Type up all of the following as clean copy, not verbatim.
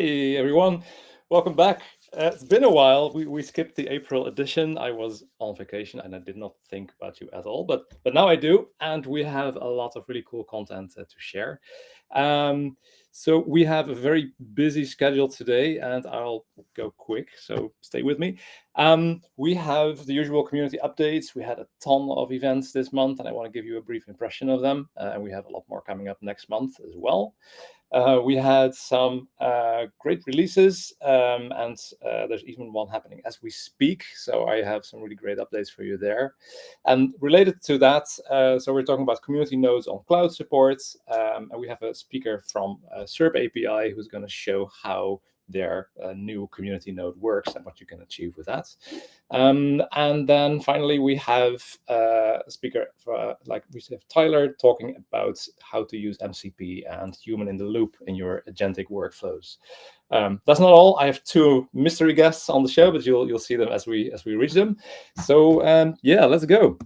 Hey everyone, welcome back. It's been a while. We skipped the April edition. I was on vacation and I did not think about you at all, but now I do, and we have a lot of really cool content to share. So we have a very busy schedule today, and I'll go quick. So stay with me. We have the usual community updates. We had a ton of events this month, and I want to give you a brief impression of them. And we have a lot more coming up next month as well. We had some great releases, and there's even one happening as we speak. So I have some really great updates for you there. And related to that, so we're talking about community nodes on cloud support. And we have a speaker from SerpApi who's going to show how their new community node works and what you can achieve with that. And then finally, we have a speaker, like we have Tyler, talking about how to use MCP and human in the loop in your agentic workflows. That's not all. I have two mystery guests on the show, but you'll see them as we reach them. So yeah, let's go.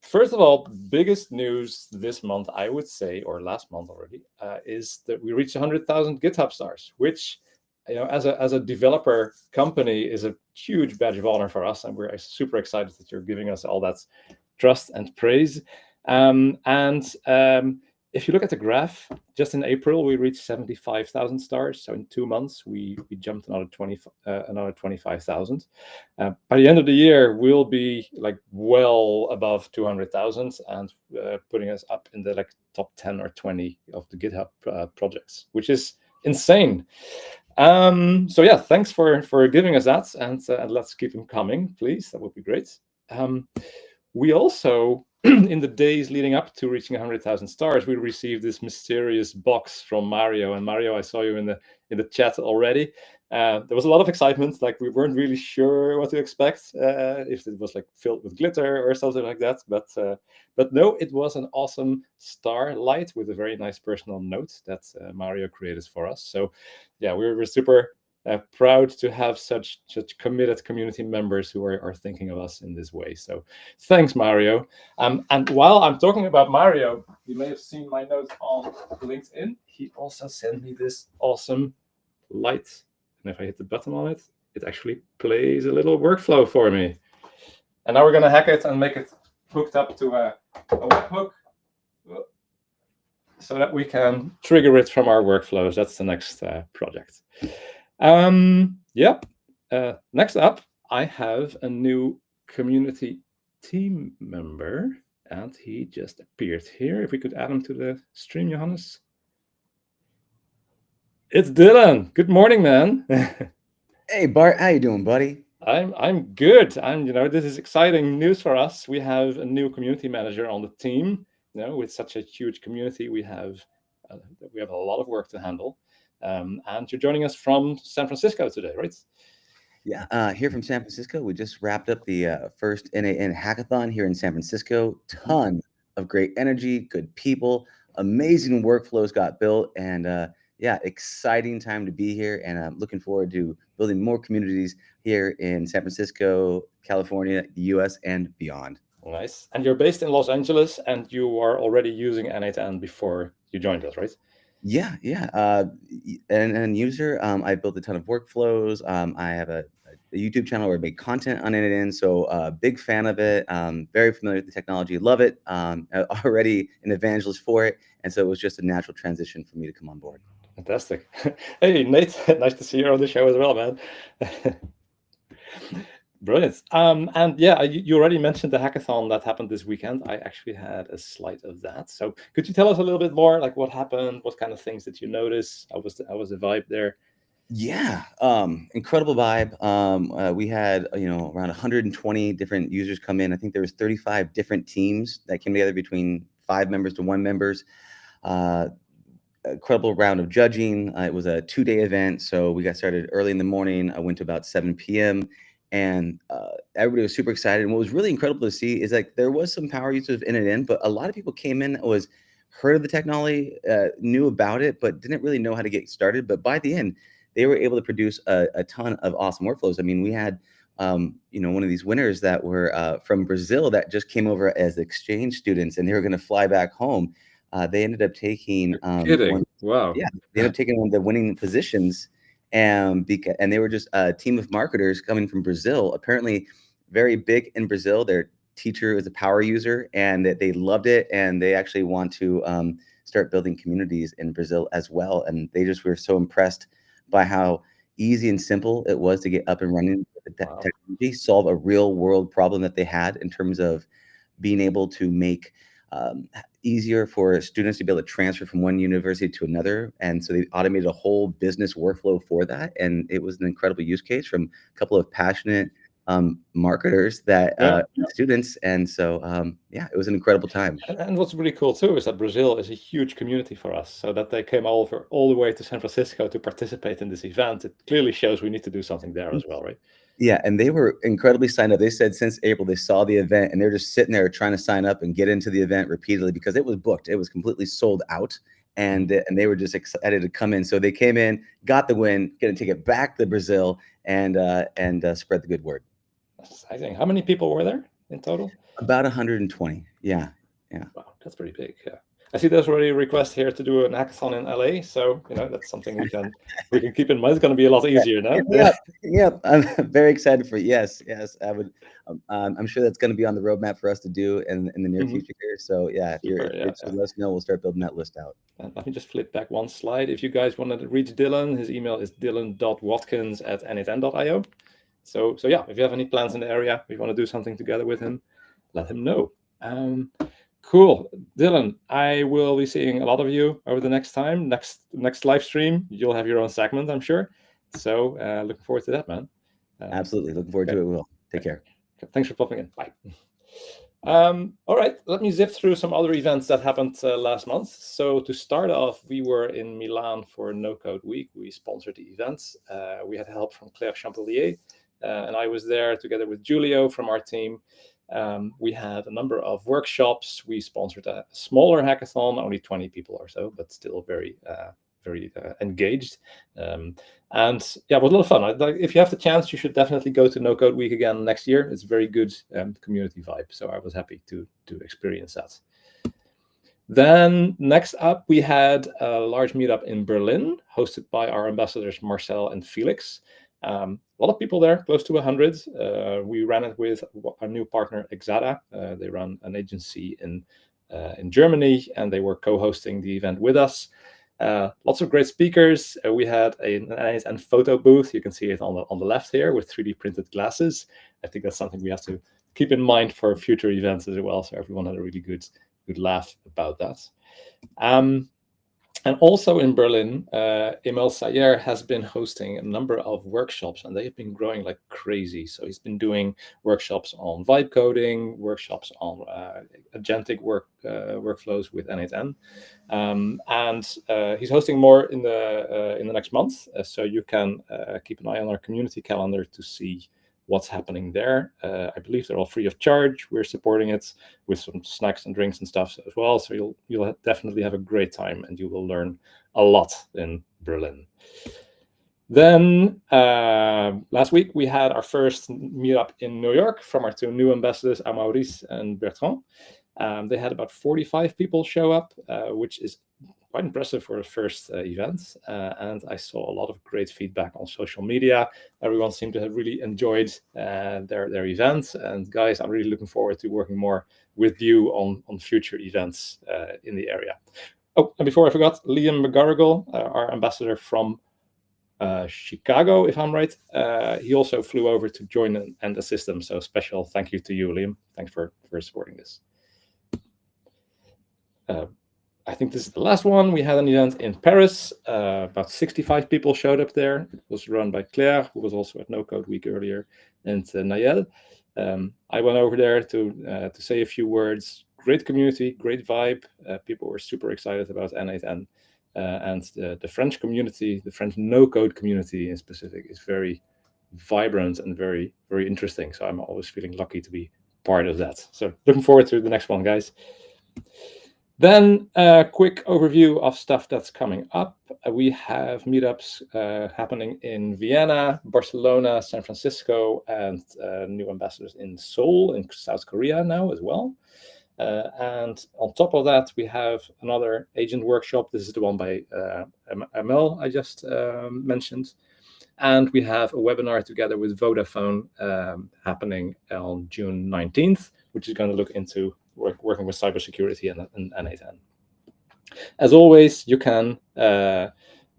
First of all, biggest news this month, I would say, or last month already, is that we reached 100,000 GitHub stars, which, you know, as a developer company, is a huge badge of honor for us, and we're super excited that you're giving us all that trust and praise. If you look at the graph, just in April we reached 75,000 stars. So in 2 months we jumped another 25,000. By the end of the year we'll be like well above 200,000 and putting us up in the like top 10 or 20 of the GitHub projects, which is insane. So yeah, thanks for giving us that, and let's keep them coming, please. That would be great. We also, in the days leading up to reaching 100,000 stars, we received this mysterious box from Mario. And Mario, I saw you in the chat already. There was a lot of excitement. Like, we weren't really sure what to expect, if it was like filled with glitter or something like that. But no, it was an awesome star light with a very nice personal note that Mario created for us. So yeah, we're super proud to have such committed community members who are thinking of us in this way. So thanks, Mario. And while I'm talking about Mario, you may have seen my note on LinkedIn. He also sent me this awesome light. And if I hit the button on it, it actually plays a little workflow for me. And now we're going to hack it and make it hooked up to a webhook so that we can trigger it from our workflows. That's the next project. Yep. Next up, I have a new community team member, and he just appeared here. If we could add him to the stream, Johannes. It's Dylan. Good morning, man. Hey, Bart, how you doing, buddy? I'm good. This is exciting news for us. We have a new community manager on the team. You know, with such a huge community, we have a lot of work to handle. And you're joining us from San Francisco today, right? Yeah, here from San Francisco. We just wrapped up the first n8n hackathon here in San Francisco. Ton of great energy, good people, amazing workflows got built, and yeah, exciting time to be here. And I'm looking forward to building more communities here in San Francisco, California, the US, and beyond. Nice. And you're based in Los Angeles, and you are already using n8n before you joined us, right? Yeah. And user, I built a ton of workflows. I have a YouTube channel where I make content on n8n, so big fan of it. Very familiar with the technology, love it. Already an evangelist for it, and so it was just a natural transition for me to come on board. Fantastic. Hey, Nate, nice to see you on the show as well, man. Brilliant. And yeah, you already mentioned the hackathon that happened this weekend. I actually had a slide of that. So could you tell us a little bit more, like what happened, what kind of things did you notice? How was the vibe there? Yeah, incredible vibe. We had around 120 different users come in. I think there was 35 different teams that came together, between 5 members to 1 members. Incredible round of judging. It was a 2-day event, so we got started early in the morning. I went to about 7 p.m. and everybody was super excited. And what was really incredible to see is, like, there was some power use of n8n, but a lot of people came in that was heard of the technology, knew about it, but didn't really know how to get started. But by the end, they were able to produce a ton of awesome workflows. I mean, we had one of these winners that were from Brazil that just came over as exchange students, and they were going to fly back home. They ended up taking one Wow. Yeah, they ended up taking on the winning positions, and they were just a team of marketers coming from Brazil. Apparently, very big in Brazil. Their teacher is a power user, and they loved it, and they actually want to start building communities in Brazil as well. And they just were so impressed by how easy and simple it was to get up and running with the Wow. technology, solve a real world problem that they had in terms of being able to make easier for students to be able to transfer from one university to another. And so they automated a whole business workflow for that. And it was an incredible use case from a couple of passionate marketers that students. And so, yeah, it was an incredible time. And what's really cool too is that Brazil is a huge community for us. So that they came over all the way to San Francisco to participate in this event, it clearly shows we need to do something there as well, right? Yeah, and they were incredibly signed up. They said since April they saw the event and they're just sitting there trying to sign up and get into the event repeatedly because it was booked. It was completely sold out, and they were just excited to come in. So they came in, got the win, going to take it back to Brazil, and spread the good word. That's exciting. How many people were there in total? About 120. Yeah. Wow, that's pretty big. Yeah. I see there's already a request here to do an hackathon in LA, so that's something we can keep in mind. It's going to be a lot easier now. Yep. I'm very excited for yes. I would. I'm sure that's going to be on the roadmap for us to do in the near future here. So yeah, if you're interested, let us know. We'll start building that list out. And let me just flip back one slide. If you guys want to reach Dylan, his email is dylan.watkins@n8n.io. So yeah, if you have any plans in the area, if you want to do something together with him, let him know. Cool. Dylan, I will be seeing a lot of you over the next time. Next live stream, you'll have your own segment, I'm sure. So looking forward to that, man. Absolutely. Looking forward to it. Will. Take care. Thanks for popping in. Bye. All right, let me zip through some other events that happened last month. So to start off, we were in Milan for No Code Week. We sponsored the events. We had help from Claire Champelier, and I was there together with Julio from our team. We had a number of workshops. We sponsored a smaller hackathon, only 20 people or so, but still very engaged. And yeah, it was a lot of fun. If you have the chance, you should definitely go to No Code Week again next year. It's very good community vibe. So I was happy to experience that. Then next up, we had a large meetup in Berlin, hosted by our ambassadors Marcel and Felix. A lot of people there, close to 100. We ran it with our new partner Exada. They run an agency in Germany, and they were co-hosting the event with us. Lots of great speakers. We had an n8n photo booth. You can see it on the left here with 3D printed glasses. I think that's something we have to keep in mind for future events as well. So everyone had a really good laugh about that. And also in Berlin, Emil Sayer has been hosting a number of workshops, and they have been growing like crazy. So he's been doing workshops on vibe coding, workshops on agentic workflows with n8n, and he's hosting more in the next month. So you can keep an eye on our community calendar to see what's happening there. I believe they're all free of charge. We're supporting it with some snacks and drinks and stuff as well. So you'll definitely have a great time, and you will learn a lot in Berlin. Then last week we had our first meetup in New York from our two new ambassadors, Maurice and Bertrand. They had about 45 people show up, which is quite impressive for the first event, and I saw a lot of great feedback on social media. Everyone seemed to have really enjoyed their events, and guys, I'm really looking forward to working more with you on future events in the area. Oh, and before I forgot, Liam McGarrigle, our ambassador from Chicago, if I'm right, he also flew over to join and assist them. So special thank you to you, Liam. Thanks for supporting this. I think this is the last one. We had an event in Paris. About 65 people showed up there. It was run by Claire, who was also at No Code Week earlier, and Nayel. I went over there to say a few words. Great community, great vibe. People were super excited about n8n. And the French community, the French no-code community in specific, is very vibrant and very, very interesting. So I'm always feeling lucky to be part of that. So looking forward to the next one, guys. Then a quick overview of stuff that's coming up. We have meetups happening in Vienna, Barcelona, San Francisco, and new ambassadors in Seoul in South Korea now as well. And on top of that, we have another agent workshop. This is the one by ML I just mentioned. And we have a webinar together with Vodafone happening on June 19th, which is going to look into working with cybersecurity and n8n. As always, you can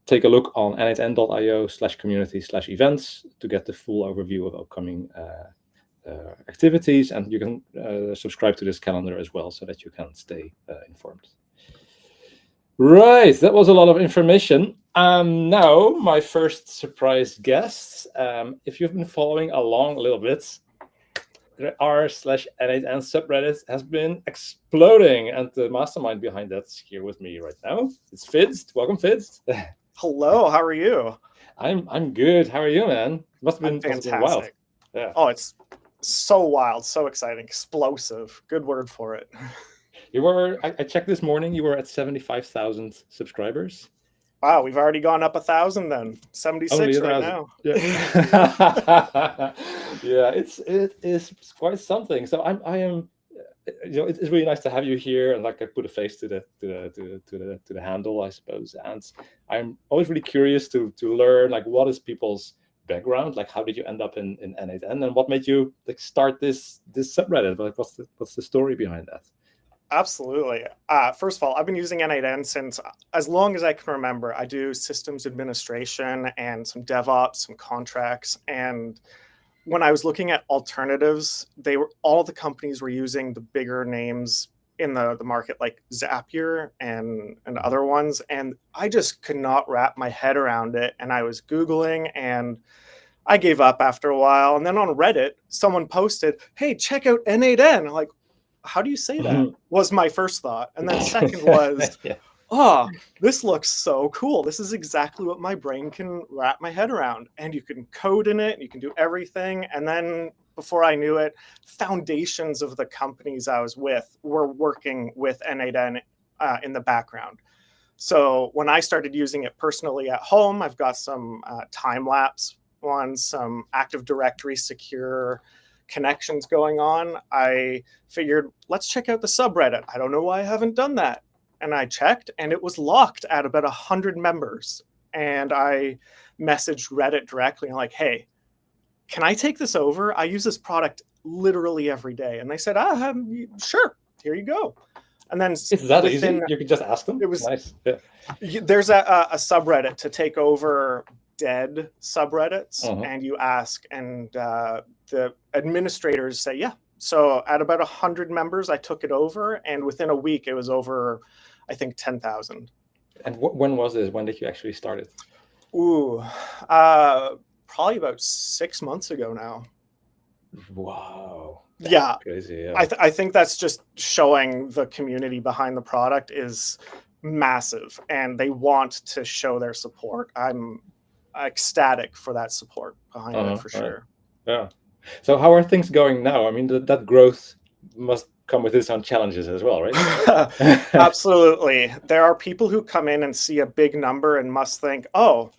take a look on n8n.io/community/events to get the full overview of upcoming activities, and you can subscribe to this calendar as well so that you can stay informed. Right, that was a lot of information. Now, my first surprise guest. If you've been following along a little bit, the r/n8n subreddit has been exploding, and the mastermind behind that's here with me right now. It's FIDST. Welcome, FIDST. Hello, how are you? I'm good. How are you, man? Must have been wild. Yeah. Oh, it's so wild, so exciting, explosive. Good word for it. You were, I checked this morning, you were at 75,000 subscribers. Wow, we've already gone up 1,000 then. 76 right now. Yeah, yeah, it is quite something. So I am, it's really nice to have you here, and like I put a face to the handle, I suppose. And I'm always really curious to learn, like, what is people's background, like how did you end up in n8n, and what made you like start this subreddit? Like, what's the story behind that? Absolutely. First of all, I've been using n8n since as long as I can remember. I do systems administration and some DevOps, some contracts. And when I was looking at alternatives, all the companies were using the bigger names in the market, like Zapier and other ones. And I just could not wrap my head around it. And I was Googling, and I gave up after a while. And then on Reddit, someone posted, "Hey, check out n8n." I'm like, how do you say that? Was my first thought. And then second was, oh, this looks so cool. This is exactly what my brain can wrap my head around. And you can code in it, and you can do everything. And then before I knew it, foundations of the companies I was with were working with n8n in the background. So when I started using it personally at home, I've got some time-lapse ones, some Active Directory secure connections going on. I figured, let's check out the subreddit. I don't know why I haven't done that. And I checked, and it was locked at about 100 members. And I messaged Reddit directly, and like, hey, can I take this over? I use this product literally every day. And they said, sure, here you go. And then it's that easy. You could just ask them. It was nice. Yeah. There's a subreddit to take over dead subreddits, and you ask, and the administrators say, yeah. So at about 100 members, I took it over, and within a week, it was over, I think, 10,000. And when was this? When did you actually start it? Ooh, probably about 6 months ago now. Wow. Yeah. Crazy. Yeah. I think that's just showing the community behind the product is massive, and they want to show their support. I'm ecstatic for that support behind it, for sure. Yeah. So how are things going now? I mean, that growth must come with its own challenges as well, right? Absolutely. There are people who come in and see a big number and must think, oh,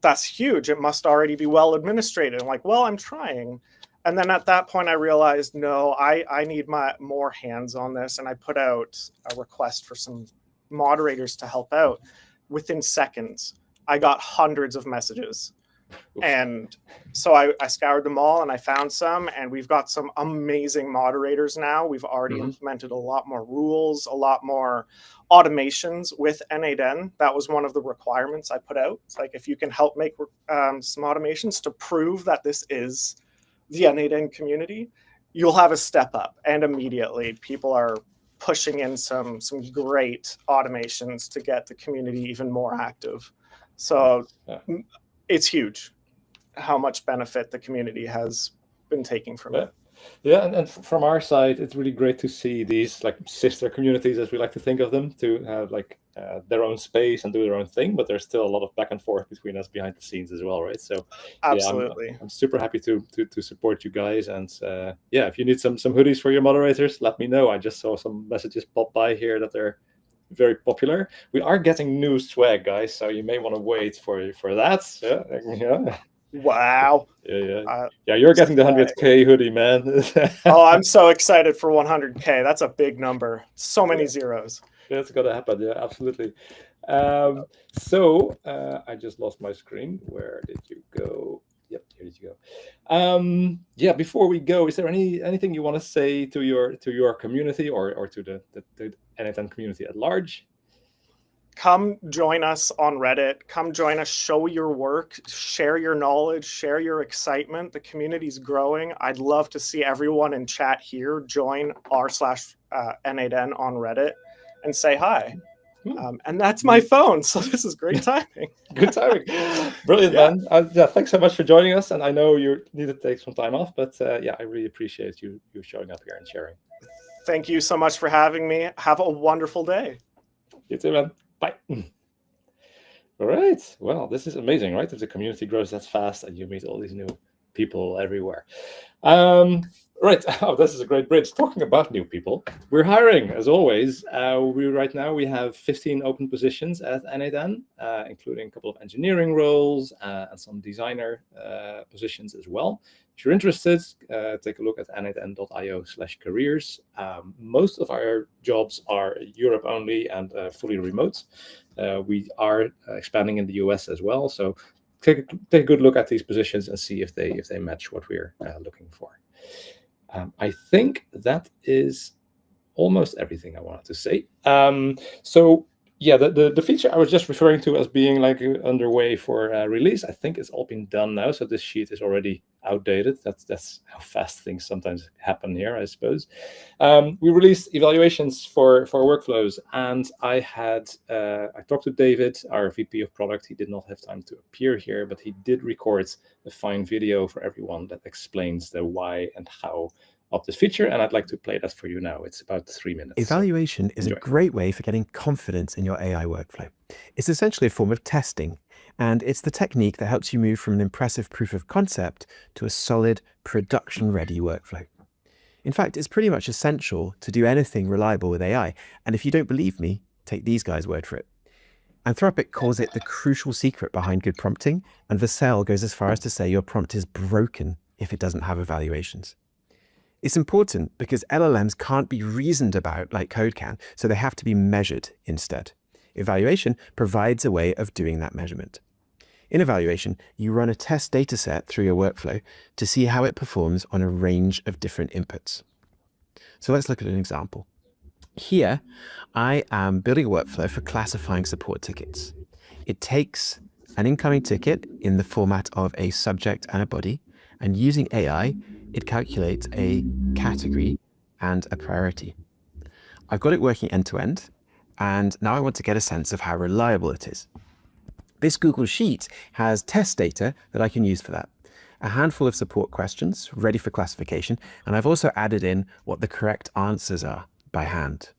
that's huge. It must already be well administrated. I'm like, well, I'm trying. And then at that point, I realized, no, I need more hands on this. And I put out a request for some moderators to help out. Within seconds, I got hundreds of messages. And so I scoured them all, and I found some, and we've got some amazing moderators now. We've already implemented a lot more rules, a lot more automations with n8n. That was one of the requirements I put out. It's like, if you can help make some automations to prove that this is the n8n community, you'll have a step up. And immediately people are pushing in some great automations to get the community even more active. So it's huge how much benefit the community has been taking from it. Yeah, and from our side, it's really great to see these like sister communities, as we like to think of them, to have like their own space and do their own thing, but there's still a lot of back and forth between us behind the scenes as well, right? So absolutely, yeah, I'm super happy to support you guys, and yeah, if you need some hoodies for your moderators, let me know. I just saw some messages pop by here that they're very popular. We are getting new swag, guys, so you may want to wait for that. Yeah. Wow. Yeah, you're getting the 100K hoodie, man. Oh, I'm so excited for 100K. That's a big number. So many zeros. That's gonna happen. Yeah, absolutely. I just lost my screen. Where did you go? Yep, here did you go. Yeah, before we go, is there anything you want to say to your community or to the n8n community at large? Come join us on Reddit. Come join us, show your work, share your knowledge, share your excitement. The community's growing. I'd love to see everyone in chat here join r/n8n on Reddit and say hi. And that's my phone, so this is great timing. Good timing. Brilliant, man. Yeah, thanks so much for joining us. And I know you need to take some time off, but yeah, I really appreciate you showing up here and sharing. Thank you so much for having me. Have a wonderful day. You too, man. Bye. All right. Well, this is amazing, right? If the community grows that fast and you meet all these new people everywhere. Right. Oh, this is a great bridge. Talking about new people, we're hiring as always. Right now we have 15 open positions at n8n, including a couple of engineering roles and some designer positions as well. If you're interested, take a look at n8n.io/careers. Most of our jobs are Europe only and fully remote. We are expanding in the US as well. So take a good look at these positions and see if they match what we're looking for. I think that is almost everything I wanted to say. So yeah, the feature I was just referring to as being like underway for release, I think it's all been done now. So this sheet is already outdated. That's how fast things sometimes happen here, I suppose. We released evaluations for workflows, and I talked to David, our VP of product. He did not have time to appear here, but he did record a fine video for everyone that explains the why and how of this feature, and I'd like to play that for you now. It's about 3 minutes. Evaluation is a great way for getting confidence in your AI workflow. It's essentially a form of testing, and it's the technique that helps you move from an impressive proof of concept to a solid production-ready workflow. In fact, it's pretty much essential to do anything reliable with AI, and if you don't believe me, take these guys' word for it. Anthropic calls it the crucial secret behind good prompting, and Vercel goes as far as to say your prompt is broken if it doesn't have evaluations. It's important because LLMs can't be reasoned about like code can, so they have to be measured instead. Evaluation provides a way of doing that measurement. In evaluation, you run a test dataset through your workflow to see how it performs on a range of different inputs. So let's look at an example. Here, I am building a workflow for classifying support tickets. It takes an incoming ticket in the format of a subject and a body, and using AI, it calculates a category and a priority. I've got it working end to end, and now I want to get a sense of how reliable it is. This Google Sheet has test data that I can use for that. A handful of support questions ready for classification, and I've also added in what the correct answers are by hand.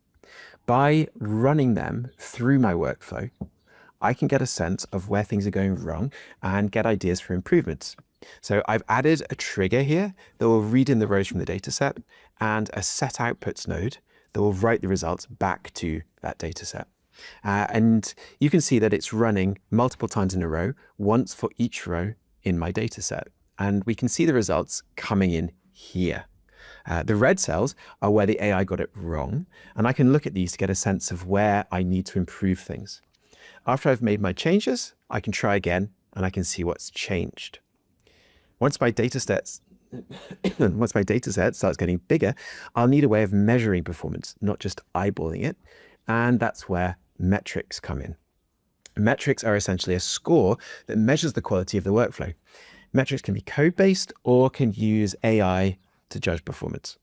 By running them through my workflow, I can get a sense of where things are going wrong and get ideas for improvements. So I've added a trigger here that will read in the rows from the dataset and a set outputs node that will write the results back to that dataset. And you can see that it's running multiple times in a row, once for each row in my dataset. And we can see the results coming in here. The red cells are where the AI got it wrong, and I can look at these to get a sense of where I need to improve things. After I've made my changes, I can try again and I can see what's changed. Once my dataset starts getting bigger, I'll need a way of measuring performance, not just eyeballing it, and that's where metrics come in. Metrics are essentially a score that measures the quality of the workflow. Metrics can be code-based or can use AI to judge performance.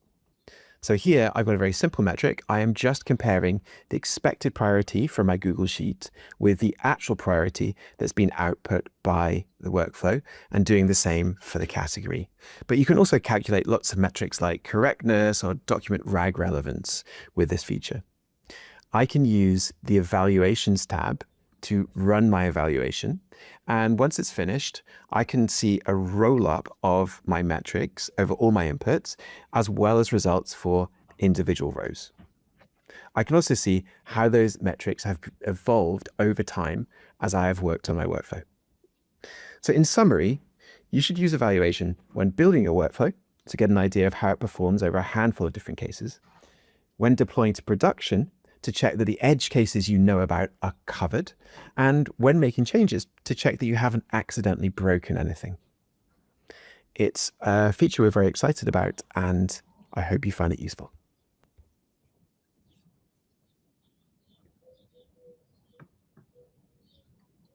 So here I've got a very simple metric. I am just comparing the expected priority from my Google Sheet with the actual priority that's been output by the workflow and doing the same for the category. But you can also calculate lots of metrics like correctness or document RAG relevance with this feature. I can use the evaluations tab to run my evaluation. And once it's finished, I can see a roll-up of my metrics over all my inputs, as well as results for individual rows. I can also see how those metrics have evolved over time as I have worked on my workflow. So in summary, You should use evaluation when building your workflow to get an idea of how it performs over a handful of different cases, when deploying to production to check that the edge cases you know about are covered, and when making changes to check that you haven't accidentally broken anything. It's a feature we're very excited about, and I hope you find it useful.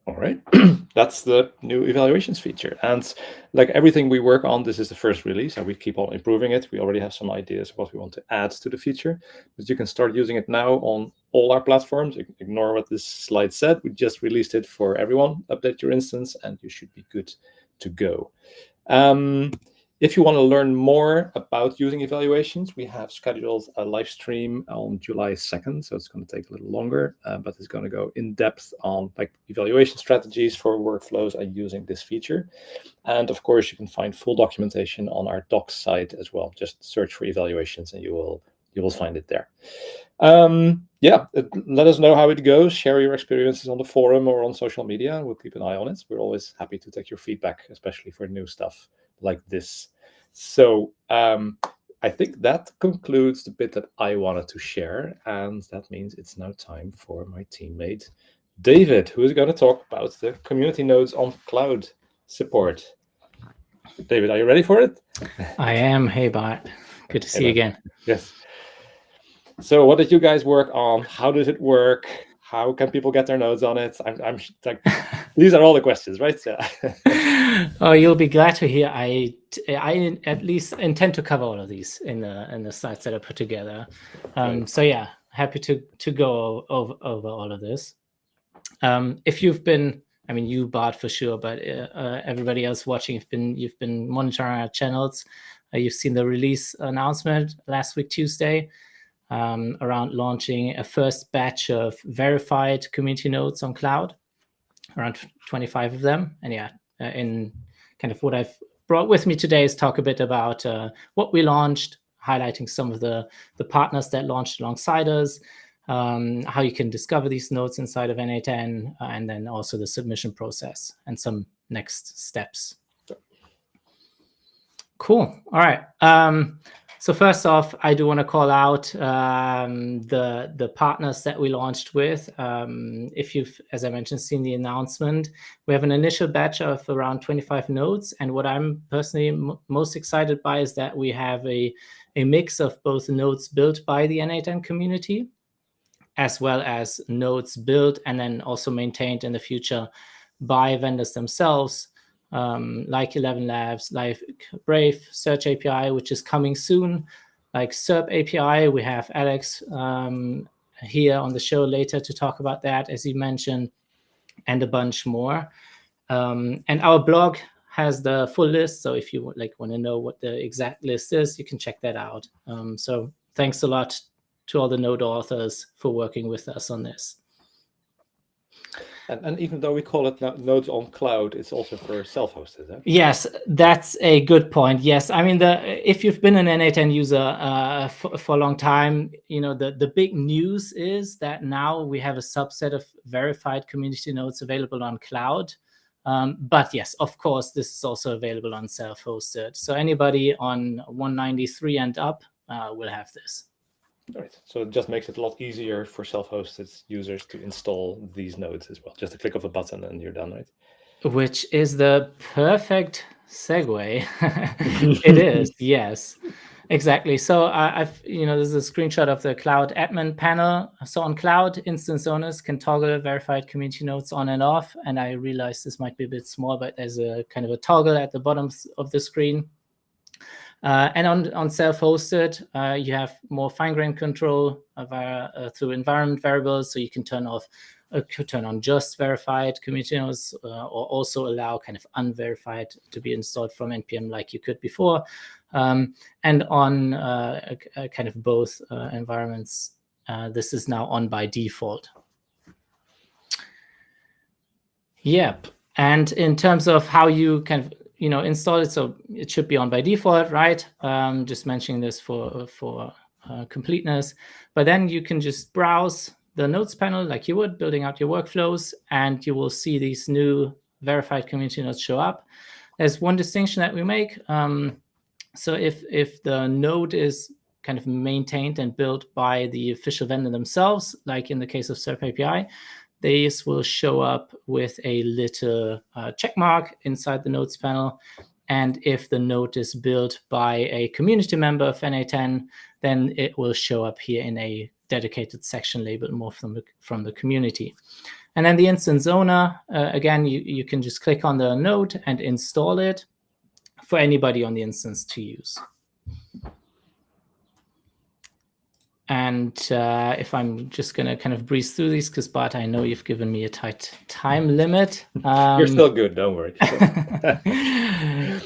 All right, that's the new evaluations feature. And like everything we work on, this is the first release and we keep on improving it. We already have some ideas of what we want to add to the feature, but you can start using it now on all our platforms. Ignore what this slide said. We just released it for everyone. Update your instance and you should be good to go. If you want to learn more about using evaluations, we have scheduled a live stream on July 2nd. So it's going to take a little longer, but it's going to go in depth on like evaluation strategies for workflows and using this feature. And of course, you can find full documentation on our docs site as well. Just search for evaluations and you will find it there. Yeah, let us know how it goes. Share your experiences on the forum or on social media. We'll keep an eye on it. We're always happy to take your feedback, especially for new stuff like this. So I think that concludes the bit that I wanted to share, and that means it's now time for my teammate David, who is going to talk about the community nodes on cloud support. David, are you ready for it? I am. Hey, Bart. Good to see you again. Yes. So what did you guys work on? How does it work? How can people get their nodes on it? I'm like, these are all the questions, right? So. Oh, you'll be glad to hear. I at least intend to cover all of these in the slides that I put together. So yeah, happy to go over all of this. If you've been, I mean, you Bart for sure, but everybody else watching, you've been monitoring our channels. You've seen the release announcement last week Tuesday. Around launching a first batch of verified community nodes on cloud, around 25 of them. And yeah, in kind of what I've brought with me today is talk a bit about what we launched, highlighting some of the partners that launched alongside us, how you can discover these nodes inside of n8n, and then also the submission process and some next steps. Cool. All right. So first off, I do want to call out the partners that we launched with. If you've, as I mentioned, seen the announcement, we have an initial batch of around 25 nodes. And what I'm personally most excited by is that we have a mix of both nodes built by the n8n community, as well as nodes built and then also maintained in the future by vendors themselves. Like 11 Labs, like Brave, SearchApi, which is coming soon, like SerpApi. We have Alex here on the show later to talk about that, as he mentioned, and a bunch more. And our blog has the full list, so if you want to know what the exact list is, you can check that out. So thanks a lot to all the node authors for working with us on this. And even though we call it nodes on cloud, it's also for self-hosted. Huh? Yes, that's a good point. Yes, I mean, if you've been an n8n user for a long time, you know the big news is that now we have a subset of verified community nodes available on cloud. But yes, of course, this is also available on self-hosted. So anybody on 193 and up will have this. All right. So it just makes it a lot easier for self-hosted users to install these nodes as well. Just a click of a button and you're done, right? Which is the perfect segue. It is, yes, exactly. So I've, this is a screenshot of the cloud admin panel. So on cloud, instance owners can toggle verified community nodes on and off. And I realize this might be a bit small, but there's a kind of a toggle at the bottom of the screen. And on self-hosted, you have more fine-grained control through environment variables, so you can turn on just verified community nodes, or also allow kind of unverified to be installed from npm like you could before. And on kind of both environments, this is now on by default. Yep. And in terms of how you kind of install it, so it should be on by default, right? Just mentioning this for completeness. But then you can just browse the nodes panel like you would, building out your workflows, and you will see these new verified community nodes show up. there's one distinction that we make. So if the node is kind of maintained and built by the official vendor themselves, like in the case of SerpApi, these will show up with a little check mark inside the nodes panel. And if the node is built by a community member of n8n, then it will show up here in a dedicated section labeled more from the community. And then the instance owner, again, you can just click on the node and install it for anybody on the instance to use. And if I'm just going to kind of breeze through these, because Bart, I know you've given me a tight time limit. You're still good, don't worry.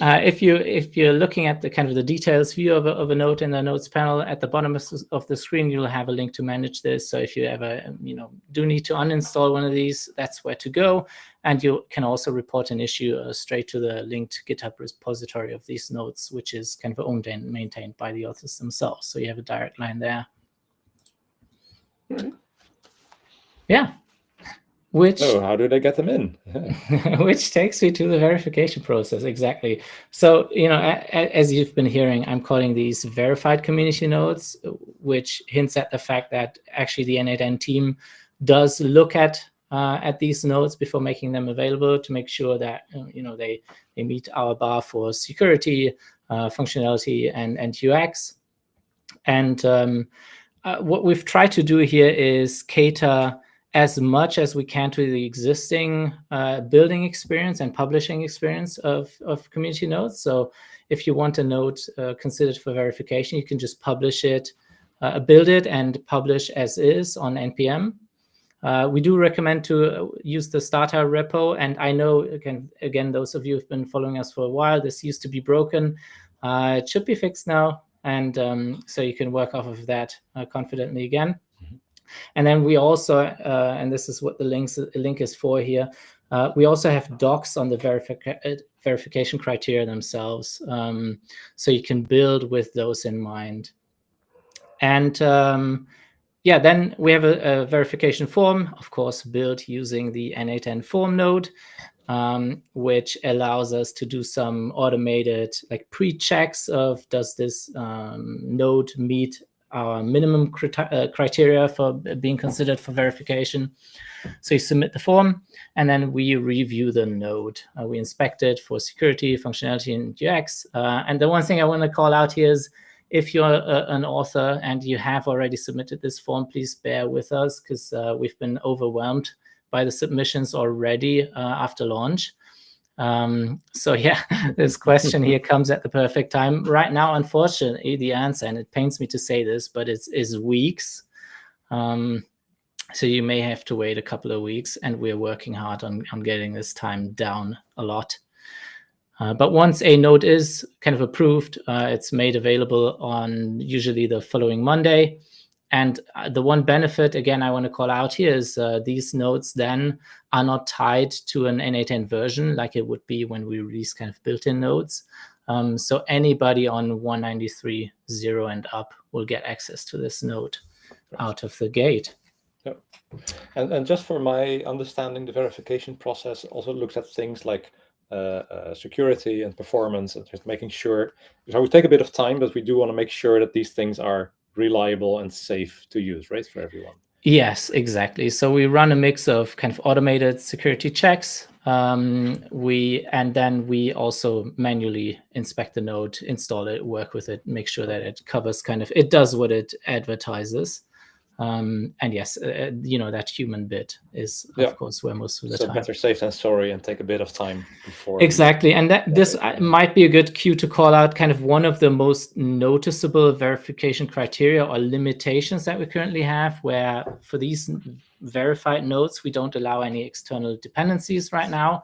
If you're looking at the kind of the details view of a node in the nodes panel, at the bottom of the screen, you'll have a link to manage this. So if you ever do need to uninstall one of these, that's where to go. And you can also report an issue straight to the linked GitHub repository of these nodes, which is kind of owned and maintained by the authors themselves. So you have a direct line there. Yeah. So how do they get them in? Which takes me to the verification process. Exactly. So, as you've been hearing, I'm calling these verified community nodes, which hints at the fact that actually the n8n team does look at these nodes before making them available to make sure that they meet our bar for security, functionality, and UX. And what we've tried to do here is cater as much as we can to the existing building experience and publishing experience of community nodes. So if you want a node considered for verification, you can just publish it, build it, and publish as is on NPM. We do recommend to use the starter repo. And I know, again, those of you who've been following us for a while, this used to be broken. It should be fixed now. And so you can work off of that confidently again. Mm-hmm. And then we also, and this is what the link is for here, we also have docs on the verification criteria themselves. So you can build with those in mind. And then we have a verification form, of course, built using the n8n form node. Which allows us to do some automated pre-checks of does this node meet our minimum criteria for being considered for verification. So you submit the form, and then we review the node. We inspect it for security, functionality, and UX. And the one thing I want to call out here is if you're an author and you have already submitted this form, please bear with us because we've been overwhelmed by the submissions already after launch. So yeah, this question here comes at the perfect time. Right now, unfortunately, the answer, and it pains me to say this, but is weeks. So you may have to wait a couple of weeks, and we're working hard on getting this time down a lot. But once a node is kind of approved, it's made available on usually the following Monday. And the one benefit, again, I want to call out here is these nodes then are not tied to an n8n version like it would be when we release kind of built-in nodes. So anybody on 193.0 and up will get access to this node out of the gate. Yeah. And just for my understanding, the verification process also looks at things like security and performance and just making sure. So it would take a bit of time, but we do want to make sure that these things are reliable and safe to use, right, for everyone? Yes, exactly. So we run a mix of kind of automated security checks. And then we also manually inspect the node, install it, work with it, make sure that it covers it does what it advertises. And yes, that human bit is, of course, where most of the time. So better safe than sorry and take a bit of time before. Exactly. And this might be a good cue to call out kind of one of the most noticeable verification criteria or limitations that we currently have, where for these verified nodes, we don't allow any external dependencies right now.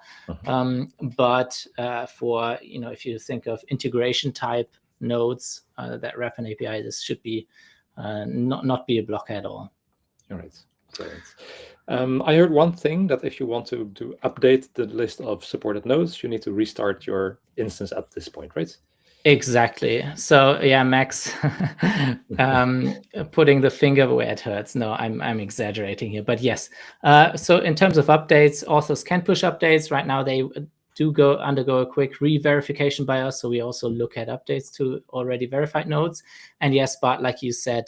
But for, if you think of integration type nodes that wrap an API, this should be not be a block at all. All right. Brilliant. I heard one thing that if you want to update the list of supported nodes, you need to restart your instance at this point, right? Exactly. So yeah, Max, putting the finger where it hurts. No, I'm exaggerating here, but yes. So in terms of updates, authors can push updates. Right now, they do undergo a quick re-verification by us. So we also look at updates to already verified nodes. And yes, but like you said,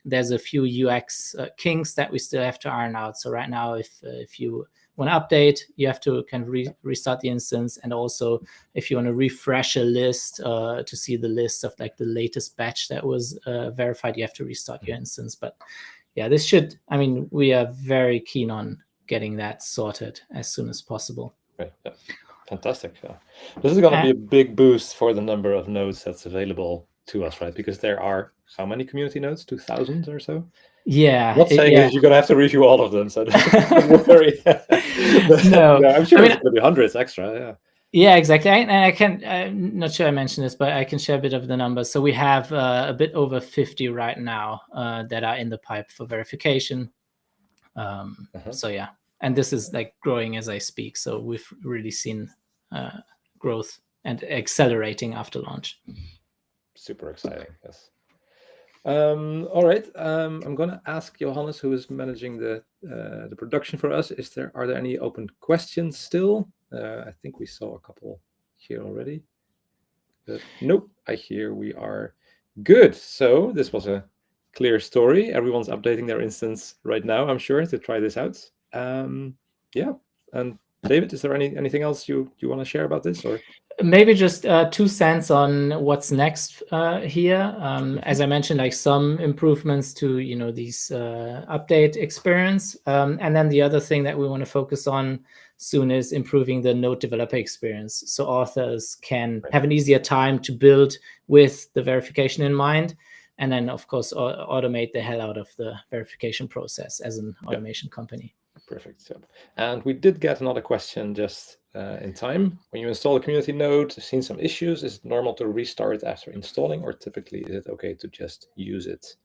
there's a few UX kinks that we still have to iron out. So right now, if you want to update, you have to kind of restart the instance. And also, if you want to refresh a list to see the list of like the latest batch that was verified, you have to restart your instance. But yeah, this should, I mean, we are very keen on getting that sorted as soon as possible. Right. Yeah. Fantastic. Yeah. This is going to be a big boost for the number of nodes that's available to us, right? Because there are how many community nodes? 2,000 or so? Yeah. I'm not saying that you're going to have to review all of them, so don't worry. No, I'm sure it's going to be hundreds extra. Yeah. Yeah, exactly. And I'm not sure I mentioned this, but I can share a bit of the numbers. So we have a bit over 50 right now that are in the pipe for verification. So yeah, and this is like growing as I speak. So we've really seen growth and accelerating after launch. Super exciting. Yes. All right. I'm going to ask Johannes, who is managing the production for us. Are there any open questions still? I think we saw a couple here already. Nope. I hear we are good. So this was a clear story. Everyone's updating their instance right now, I'm sure, to try this out. Yeah. And David, is there anything else you want to share about this, or? Maybe just 2 cents on what's next here. As I mentioned, like some improvements to these update experience, and then the other thing that we want to focus on soon is improving the node developer experience, so authors can have an easier time to build with the verification in mind, and then of course automate the hell out of the verification process as an automation company. Perfect. Yep. And we did get another question just in time. When you install a community node, seen some issues. Is it normal to restart after installing, or typically is it okay to just use it?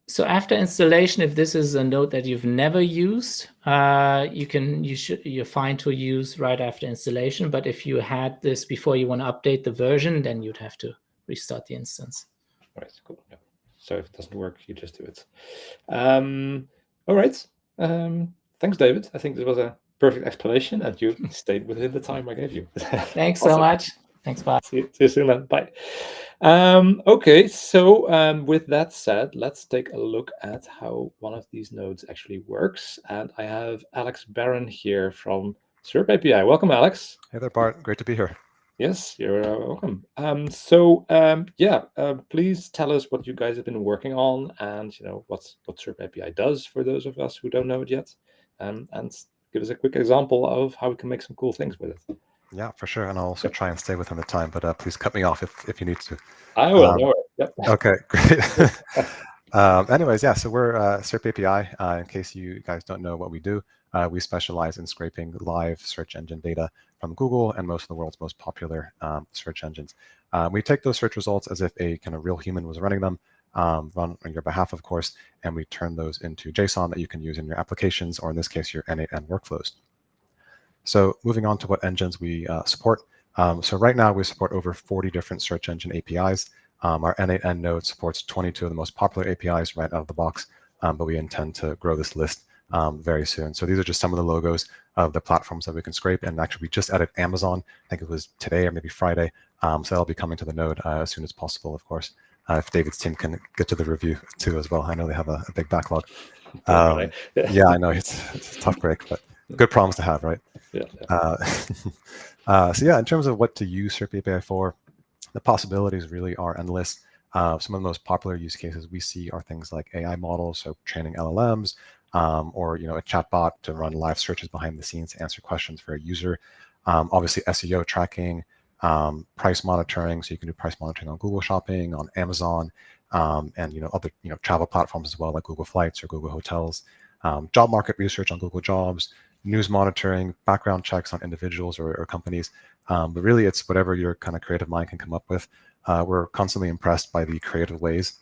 So after installation, if this is a node that you've never used, you're fine to use right after installation. But if you had this before you want to update the version, then you'd have to restart the instance. All right, cool. Yeah. So if it doesn't work, you just do it. All right. Thanks, David. I think this was a perfect explanation, and you stayed within the time I gave you. Thanks so much. Thanks, bye. See you soon, then. Bye. Okay, so with that said, let's take a look at how one of these nodes actually works. And I have Alex Barron here from SerpApi. Welcome, Alex. Hey there, Bart. Great to be here. Yes, you're welcome. Please tell us what you guys have been working on, and what SerpApi does for those of us who don't know it yet, and give us a quick example of how we can make some cool things with it. Yeah, for sure. And I'll also try and stay within the time, but please cut me off if you need to. I will. No worries. Yep. Okay, great. Anyways, yeah, so we're SerpApi. In case you guys don't know what we do, we specialize in scraping live search engine data from Google and most of the world's most popular search engines. We take those search results as if a kind of real human was running them, run on your behalf, of course, and we turn those into JSON that you can use in your applications, or in this case, your n8n workflows. So moving on to what engines we support. So right now we support over 40 different search engine APIs. Our n8n node supports 22 of the most popular APIs right out of the box, but we intend to grow this list very soon. So these are just some of the logos of the platforms that we can scrape. And actually, we just added Amazon. I think it was today or maybe Friday. So that'll be coming to the node as soon as possible, of course. If David's team can get to the review too as well. I know they have a big backlog. Yeah, I know it's a tough break, but good problems to have, right? Yeah. So yeah, in terms of what to use SerpApi for, the possibilities really are endless. Some of the most popular use cases we see are things like AI models, so training LLMs, or a chatbot to run live searches behind the scenes to answer questions for a user. Obviously, SEO tracking, price monitoring, so you can do price monitoring on Google Shopping, on Amazon, and other travel platforms as well, like Google Flights or Google Hotels. Job market research on Google Jobs, news monitoring, background checks on individuals or companies. But really, it's whatever your kind of creative mind can come up with. We're constantly impressed by the creative ways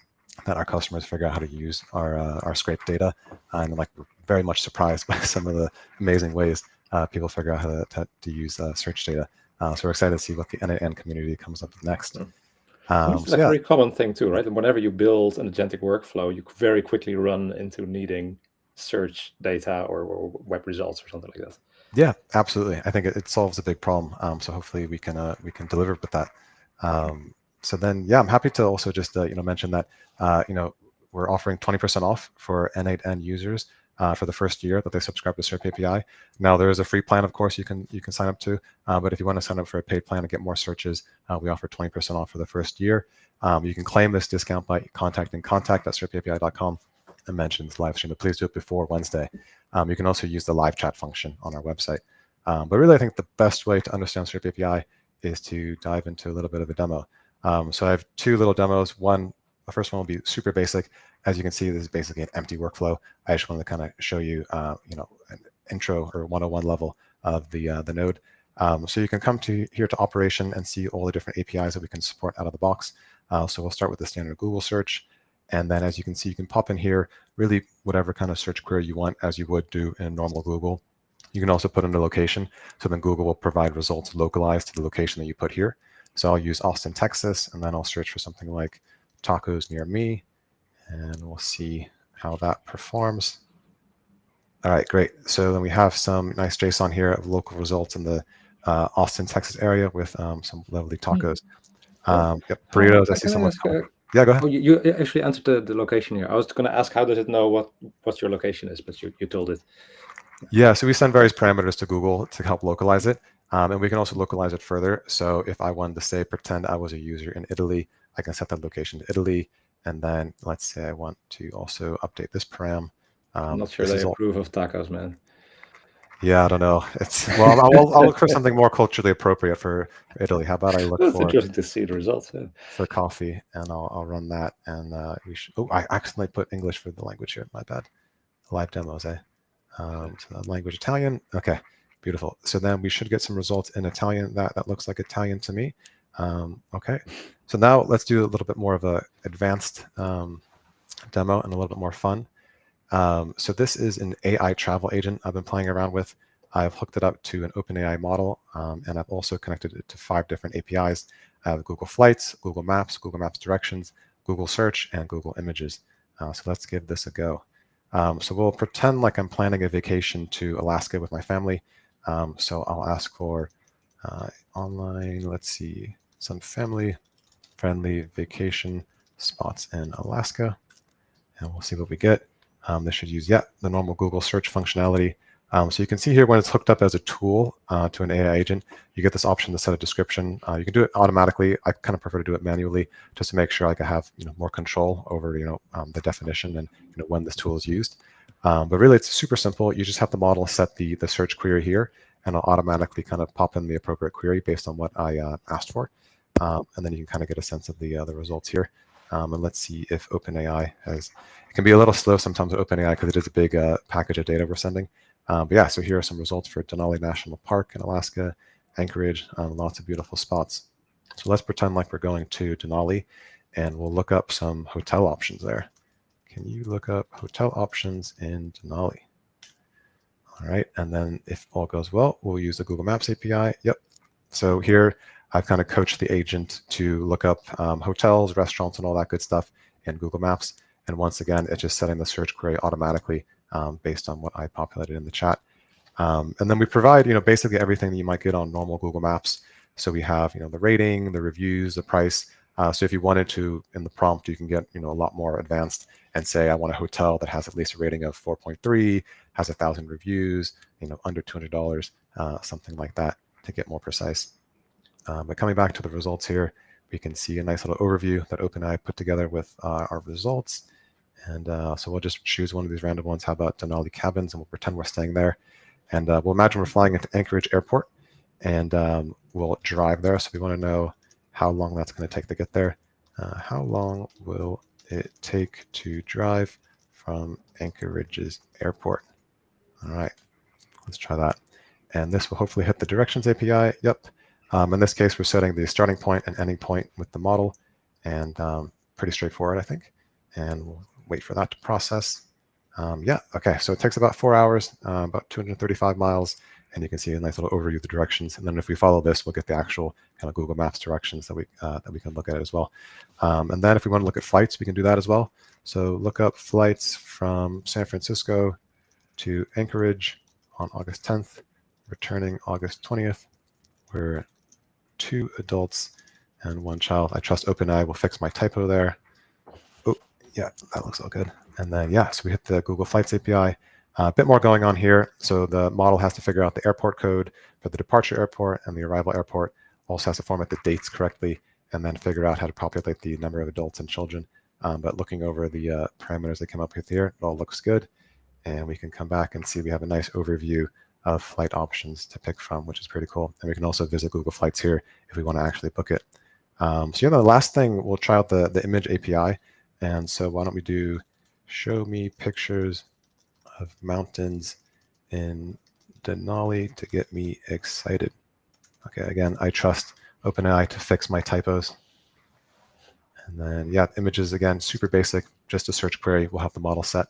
that our customers figure out how to use our scraped data, and we're very much surprised by some of the amazing ways people figure out how to use search data. So we're excited to see what the n8n community comes up with next. It's a very common thing too, right? And whenever you build an agentic workflow, you very quickly run into needing search data or web results or something like that. Yeah, absolutely. I think it solves a big problem. So hopefully we can deliver with that. So then, yeah, I'm happy to also just mention that we're offering 20% off for n8n users for the first year that they subscribe to SerpApi. Now there is a free plan, of course, you can sign up to, but if you want to sign up for a paid plan and get more searches, we offer 20% off for the first year. You can claim this discount by contacting contact@serpapi.com and mention this live stream, but please do it before Wednesday. You can also use the live chat function on our website. But really, I think the best way to understand SerpApi is to dive into a little bit of a demo. So I have two little demos. The first one will be super basic. As you can see, this is basically an empty workflow. I just wanted to kind of show you, an intro or 101 level of the node. So you can come here to operation and see all the different APIs that we can support out of the box. So we'll start with the standard Google search. And then as you can see, you can pop in here, really whatever kind of search query you want, as you would do in normal Google. You can also put in a location. So then Google will provide results localized to the location that you put here. So I'll use Austin, Texas, and then I'll search for something like tacos near me. And we'll see how that performs. All right, great. So then we have some nice JSON here of local results in the Austin, Texas area with some lovely tacos. Yep, burritos. I see someone. Yeah, go ahead. Oh, you actually answered the location here. I was going to ask, how does it know what your location is, but you told it. Yeah, so we send various parameters to Google to help localize it. And we can also localize it further. So if I wanted to say, pretend I was a user in Italy, I can set that location to Italy. And then let's say I want to also update this param. I'm not sure they approve of tacos, man. Yeah, I don't know. I'll look for something more culturally appropriate for Italy. How about I look That's for interesting to see the results. Yeah. for coffee, and I'll run that. And we should. Oh, I accidentally put English for the language here. My bad. Live demos, eh? So language Italian. Okay, beautiful. So then we should get some results in Italian. That looks like Italian to me. Okay. So now let's do a little bit more of a advanced demo and a little bit more fun. So this is an AI travel agent I've been playing around with. I've hooked it up to an OpenAI model, and I've also connected it to 5 different APIs. I have Google Flights, Google Maps Directions, Google Search, and Google Images. So let's give this a go. So we'll pretend like I'm planning a vacation to Alaska with my family. So I'll ask for online, let's see, some family-friendly vacation spots in Alaska, and we'll see what we get. This should use, the normal Google search functionality. So you can see here when it's hooked up as a tool to an AI agent, you get this option to set a description. You can do it automatically. I kind of prefer to do it manually just to make sure I can have more control over the definition and when this tool is used. But really, it's super simple. You just have the model set the search query here, and it'll automatically kind of pop in the appropriate query based on what I asked for. And then you can kind of get a sense of the results here. And let's see if OpenAI has. It can be a little slow sometimes with OpenAI because it is a big package of data we're sending. But yeah, so here are some results for Denali National Park in Alaska, Anchorage, lots of beautiful spots. So let's pretend like we're going to Denali, and we'll look up some hotel options there. Can you look up hotel options in Denali? All right, and then if all goes well, we'll use the Google Maps API. Yep. So here I've kind of coached the agent to look up hotels, restaurants, and all that good stuff in Google Maps. And once again, it's just setting the search query automatically based on what I populated in the chat. And then we provide, basically everything that you might get on normal Google Maps. So we have, the rating, the reviews, the price. So if you wanted to, in the prompt, you can get, a lot more advanced and say, I want a hotel that has at least a rating of 4.3, has 1,000 reviews, under $200, something like that to get more precise. But coming back to the results here, we can see a nice little overview that OpenAI put together with our results. And so we'll just choose one of these random ones. How about Denali Cabins? And we'll pretend we're staying there. And we'll imagine we're flying into Anchorage Airport, and we'll drive there. So we want to know how long that's going to take to get there. How long will it take to drive from Anchorage's airport? All right, let's try that. And this will hopefully hit the directions API. Yep. In this case, we're setting the starting point and ending point with the model, and pretty straightforward, I think. And we'll wait for that to process. Yeah, okay, so it takes about 4 hours, about 235 miles, and you can see a nice little overview of the directions. And then if we follow this, we'll get the actual kind of Google Maps directions that we can look at as well. And then if we want to look at flights, we can do that as well. So look up flights from San Francisco to Anchorage on August 10th, returning August 20th. We're 2 adults and 1 child. I trust OpenAI will fix my typo there. Oh, yeah, that looks all good. And then, yeah, so we hit the Google Flights API. A bit more going on here. So the model has to figure out the airport code for the departure airport and the arrival airport. Also has to format the dates correctly and then figure out how to populate the number of adults and children. But looking over the parameters they come up with here, it all looks good. And we can come back and see we have a nice overview of flight options to pick from, which is pretty cool. And we can also visit Google Flights here if we want to actually book it. So yeah, the last thing, we'll try out the image API. And so why don't we do show me pictures of mountains in Denali to get me excited. Okay, again, I trust OpenAI to fix my typos. And then, yeah, images, again, super basic, just a search query. We'll have the model set,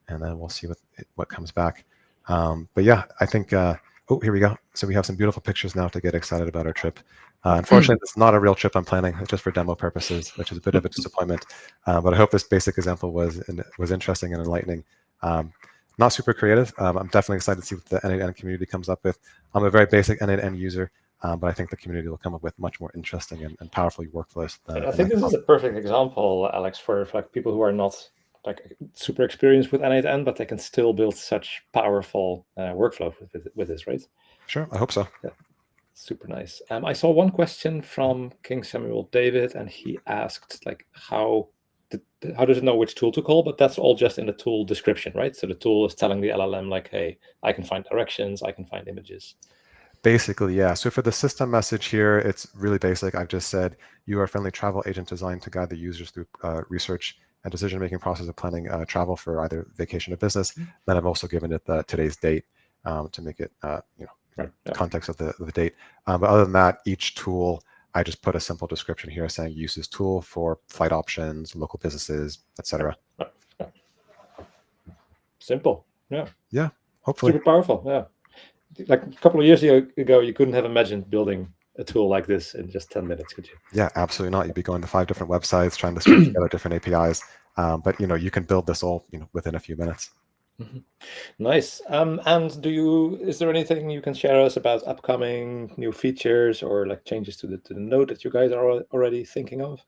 and then we'll see what comes back. But yeah, I think, oh, here we go. So we have some beautiful pictures now to get excited about our trip. Unfortunately, it's not a real trip I'm planning. It's just for demo purposes, which is a bit of a disappointment. But I hope this basic example was interesting and enlightening. Not super creative. I'm definitely excited to see what the n8n community comes up with. I'm a very basic n8n user, but I think the community will come up with much more interesting and powerful workflows. I think this is a perfect example, Alex, for like people who are not like super experienced with n8n, but they can still build such powerful workflow with this, right? Sure, I hope so. Yeah. Super nice. I saw one question from King Samuel David, and he asked, like, how does it know which tool to call? But that's all just in the tool description, right? So the tool is telling the LLM, like, hey, I can find directions, I can find images. Basically, yeah. So for the system message here, it's really basic. I've just said, you are a friendly travel agent designed to guide the users through research and decision-making process of planning travel for either vacation or business. Then I've also given it today's date to make it, right, context of the date. But other than that, each tool, I just put a simple description here saying use this tool for flight options, local businesses, etc. Simple. Yeah. Yeah. Hopefully. Super powerful. Yeah. Like a couple of years ago, you couldn't have imagined building a tool like this in just 10 minutes, could you? Yeah, absolutely not. You'd be going to 5 different websites trying to string together different APIs. But you can build this all within a few minutes. Mm-hmm. Nice. And is there anything you can share us about upcoming new features or like changes to the node that you guys are already thinking of?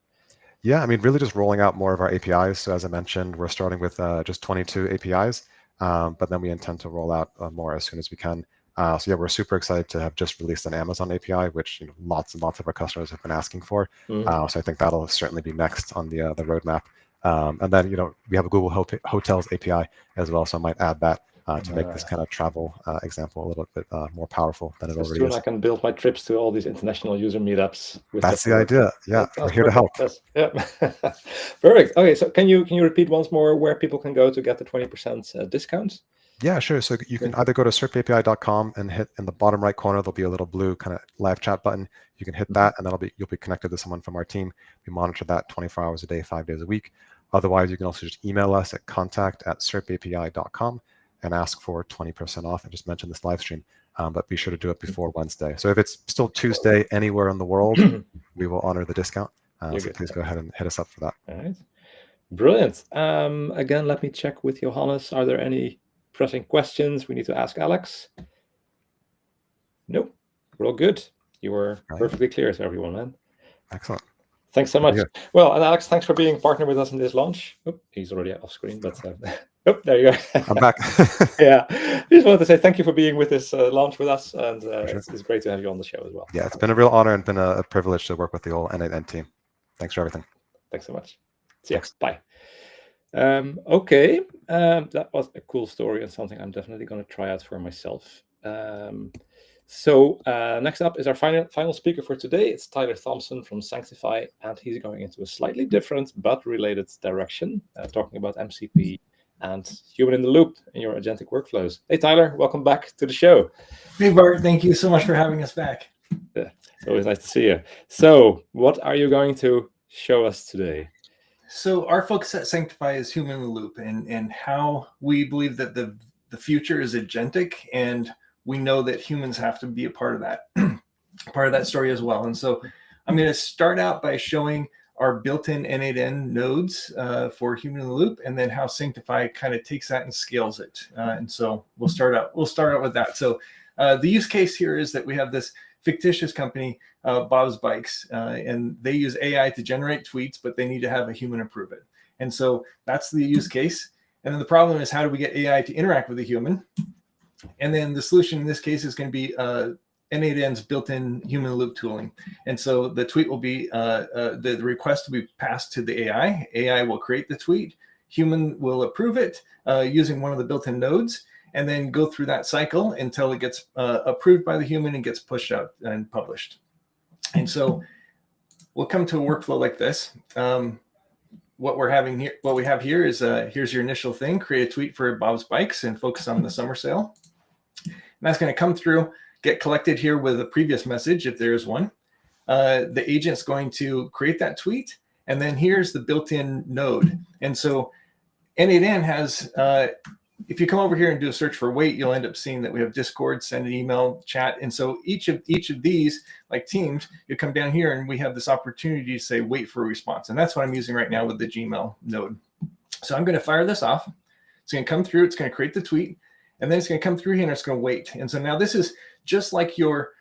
Yeah, I mean, really just rolling out more of our APIs. So as I mentioned, we're starting with just 22 APIs, but then we intend to roll out more as soon as we can. So yeah, we're super excited to have just released an Amazon API, which lots and lots of our customers have been asking for. So I think that'll certainly be next on the roadmap. And then we have a Google Hotels API as well, so I might add that to make this kind of travel example a little bit more powerful than it already is. I can build my trips to all these international user meetups. That's the idea. Yeah, we're here to help. Yeah, perfect. Okay, so can you repeat once more where people can go to get the 20% discount? Yeah, sure. So you can either go to SerpApi.com and hit in the bottom right corner, there'll be a little blue kind of live chat button. You can hit that, and you'll be connected to someone from our team. We monitor that 24 hours a day, 5 days a week. Otherwise, you can also just email us at contact@serpapi.com and ask for 20% off and just mention this live stream. But be sure to do it before Wednesday. So if it's still Tuesday anywhere in the world, we will honor the discount. So please go ahead and hit us up for that. All right. Brilliant. Again, let me check with Johannes. Are there any pressing questions we need to ask Alex? No, we're all good. You were perfectly clear to everyone, man. Excellent. Thanks so much. Yeah. Well, and Alex, thanks for being partner with us in this launch. Oh, he's already off screen, but oh, there you go. I'm back. Yeah, just wanted to say thank you for being with this launch with us, and it's great to have you on the show as well. Yeah, it's been a real honor and been a privilege to work with the whole n8n team. Thanks for everything. Thanks so much. See you. Bye. Okay, that was a cool story and something I'm definitely going to try out for myself. So next up is our final speaker for today. It's Tyler Thompson from SanctifAI, and he's going into a slightly different but related direction, talking about MCP and human in the loop in your agentic workflows. Hey, Tyler, welcome back to the show. Hey, Bart, thank you so much for having us back. Yeah, it's always nice to see you. So what are you going to show us today? So our focus at SanctifAI is human in the loop and how we believe that the future is agentic, and we know that humans have to be a part of that story as well. And so I'm going to start out by showing our built-in n8n nodes for human in the loop, and then how SanctifAI kind of takes that and scales it. And so we'll start out with that. So the use case here is that we have this fictitious company, Bob's Bikes, and they use AI to generate tweets, but they need to have a human approve it. And so that's the use case. And then the problem is, how do we get AI to interact with a human? And then the solution in this case is going to be n8n's built-in human loop tooling. And so the tweet will be, the request will be passed to the AI. AI will create the tweet. Human will approve it using one of the built-in nodes, and then go through that cycle until it gets approved by the human and gets pushed out and published. And so we'll come to a workflow like this. What we have here is here's your initial thing: create a tweet for Bob's Bikes and focus on the summer sale. And that's going to come through, get collected here with a previous message if there is one. The agent's going to create that tweet, and then here's the built-in node. And so n8n has, if you come over here and do a search for wait, you'll end up seeing that we have Discord, send an email, chat. And so each of these, like Teams, you come down here and we have this opportunity to say wait for a response. And that's what I'm using right now with the Gmail node. So I'm going to fire this off. It's going to come through. It's going to create the tweet, and then it's going to come through here and it's going to wait. And so now this is just like your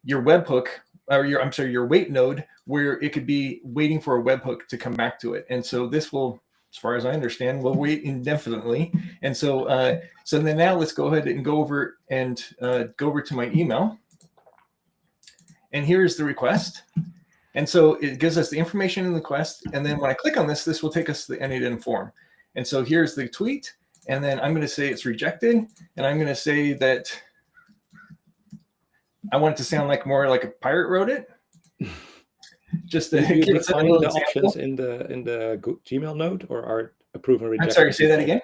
webhook, or your wait node, where it could be waiting for a webhook to come back to it. And so this will, as far as I understand, we'll wait indefinitely. And so so then now let's go ahead and go over to my email. And here's the request. And so it gives us the information in the request. And then when I click on this, this will take us to the n8n form. And so here's the tweet. And then I'm going to say it's rejected. And I'm going to say that I want it to sound like more like a pirate wrote it. Just to you give us define a the example. options in the Gmail node, or are approve and reject? I'm sorry, say that again.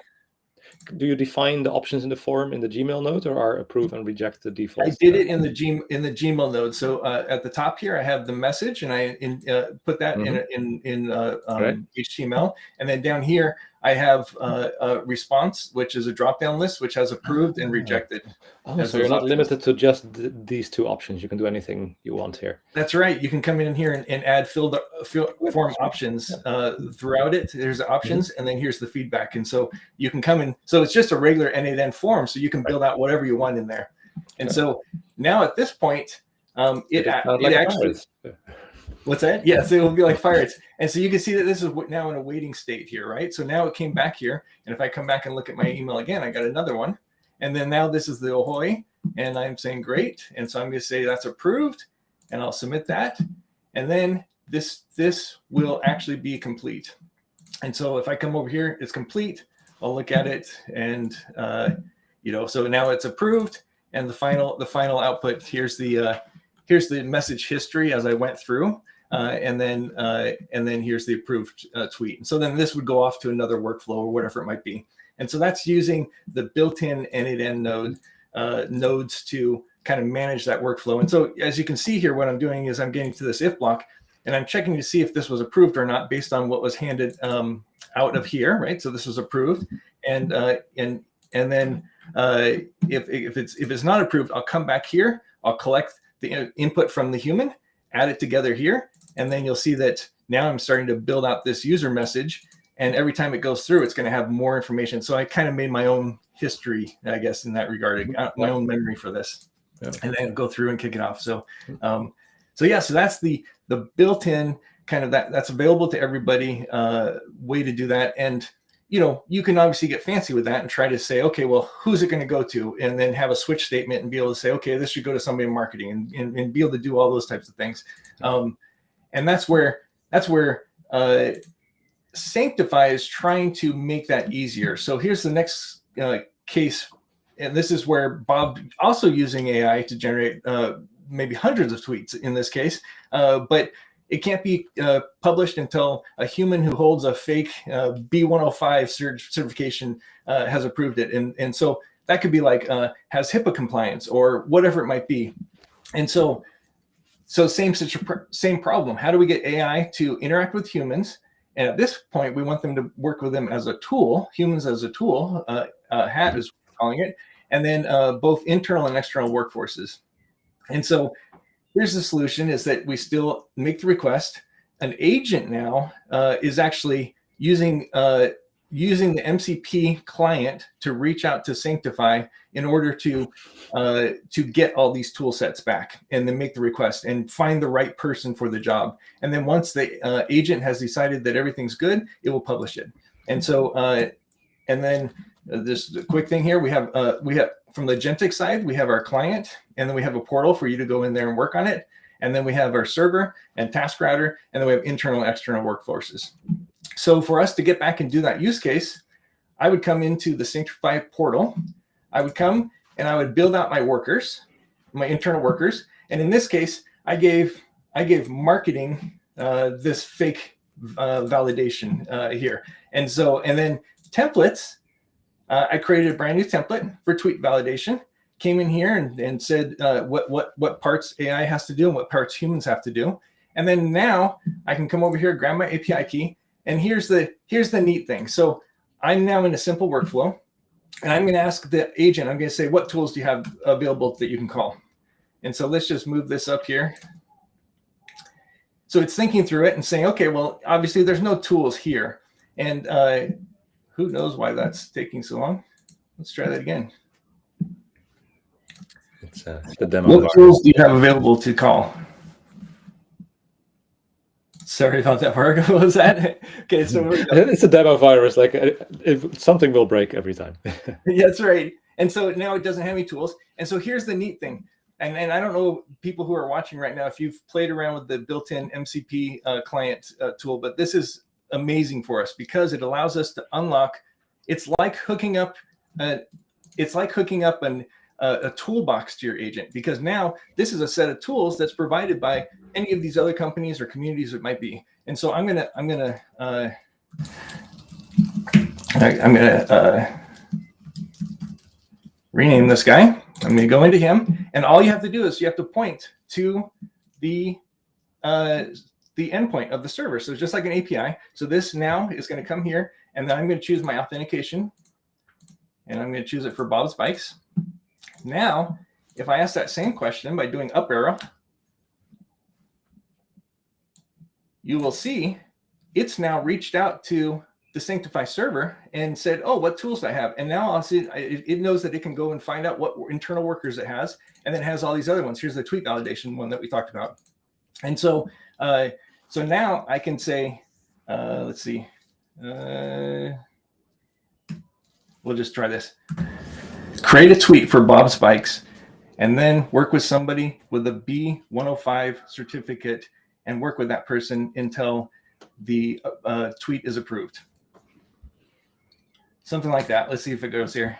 Do you define the options in the form in the Gmail node, or are approve and reject the default? I did it in the Gmail node. So at the top here, I have the message, and I put that in HTML, and then down here I have a response, which is a drop-down list, which has approved and rejected. Oh, so you're not limited to just these two options. You can do anything you want here. That's right. You can come in here and add fill form options throughout it. There's the options, and then here's the feedback. And so you can come in. So it's just a regular n8n form, so you can build out whatever you want in there. And so now at this point, it actually. What's that? Yes, it will be like Fireits. And so you can see that this is now in a waiting state here, right? So now it came back here. And if I come back and look at my email again, I got another one. And then now this is the ahoy. And I'm saying great. And so I'm going to say that's approved. And I'll submit that. And then this will actually be complete. And so if I come over here, it's complete. I'll look at it. And, so now it's approved. And the final output, here's the message history as I went through. And then here's the approved tweet. And so then this would go off to another workflow or whatever it might be. And so that's using the built-in n8n nodes to kind of manage that workflow. And so as you can see here, what I'm doing is I'm getting to this if block, and I'm checking to see if this was approved or not based on what was handed out of here, right? So this was approved, and then if it's not approved, I'll come back here. I'll collect the input from the human, add it together here, and then you'll see that now I'm starting to build out this user message, and every time it goes through, it's going to have more information. So I kind of made my own history, I guess, in that regard, my own memory for this, and then go through and kick it off. So, so that's the built-in kind of that's available to everybody way to do that. And you can obviously get fancy with that and try to say, okay, well, who's it going to go to? And then have a switch statement and be able to say, okay, this should go to somebody in marketing, and be able to do all those types of things. And that's where SanctifAI is trying to make that easier. So here's the next case. And this is where Bob also using AI to generate maybe hundreds of tweets in this case, but it can't be published until a human who holds a fake B105 certification has approved it. And so that could be like has HIPAA compliance or whatever it might be. And so same problem. How do we get AI to interact with humans? And at this point, we want them to work with them as a tool, humans as a tool, HAT is calling it, and then both internal and external workforces. And so here's the solution: is that we still make the request, an agent now is actually using the MCP client to reach out to SanctifAI in order to get all these tool sets back, and then make the request and find the right person for the job. And then once the agent has decided that everything's good, it will publish it. And so, and then this quick thing here, we have from the agentic side, we have our client, and then we have a portal for you to go in there and work on it. And then we have our server and task router, and then we have internal and external workforces. So for us to get back and do that use case, I would come into the SanctifAI portal. I would come and I would build out my workers, my internal workers. And in this case, I gave marketing this fake validation here. And then templates, I created a brand new template for tweet validation. Came in here and said what parts AI has to do and what parts humans have to do. And then now I can come over here, grab my API key, and here's the neat thing. So I'm now in a simple workflow, and I'm going to ask the agent, I'm going to say, what tools do you have available that you can call? And so let's just move this up here. So it's thinking through it and saying, okay, well, obviously there's no tools here. And who knows why that's taking so long? Let's try that again. It's the demo. What tools do you have available to call? Sorry about that, Mark. What was that? Okay, so it's a demo virus. Like something will break every time. Yeah, that's right. And so now it doesn't have any tools. And so here's the neat thing. And I don't know people who are watching right now if you've played around with the built-in MCP client tool, but this is amazing for us because it allows us to unlock. It's like hooking up a toolbox to your agent, because now this is a set of tools that's provided by any of these other companies or communities it might be. And so I'm gonna rename this guy. I'm gonna go into him, and all you have to do is you have to point to the endpoint of the server. So just like an API. So this now is going to come here, and then I'm going to choose my authentication, and I'm going to choose it for Bob's Bikes. Now, if I ask that same question by doing up arrow, you will see it's now reached out to the SanctifAI server and said, oh, what tools do I have? And now I'll see it knows that it can go and find out what internal workers it has, and then it has all these other ones. Here's the tweet validation one that we talked about. And so so now I can say, let's see, we'll just try this. Create a tweet for Bob's Bikes, and then work with somebody with a B105 certificate and work with that person until the tweet is approved. Something like that. Let's see if it goes here.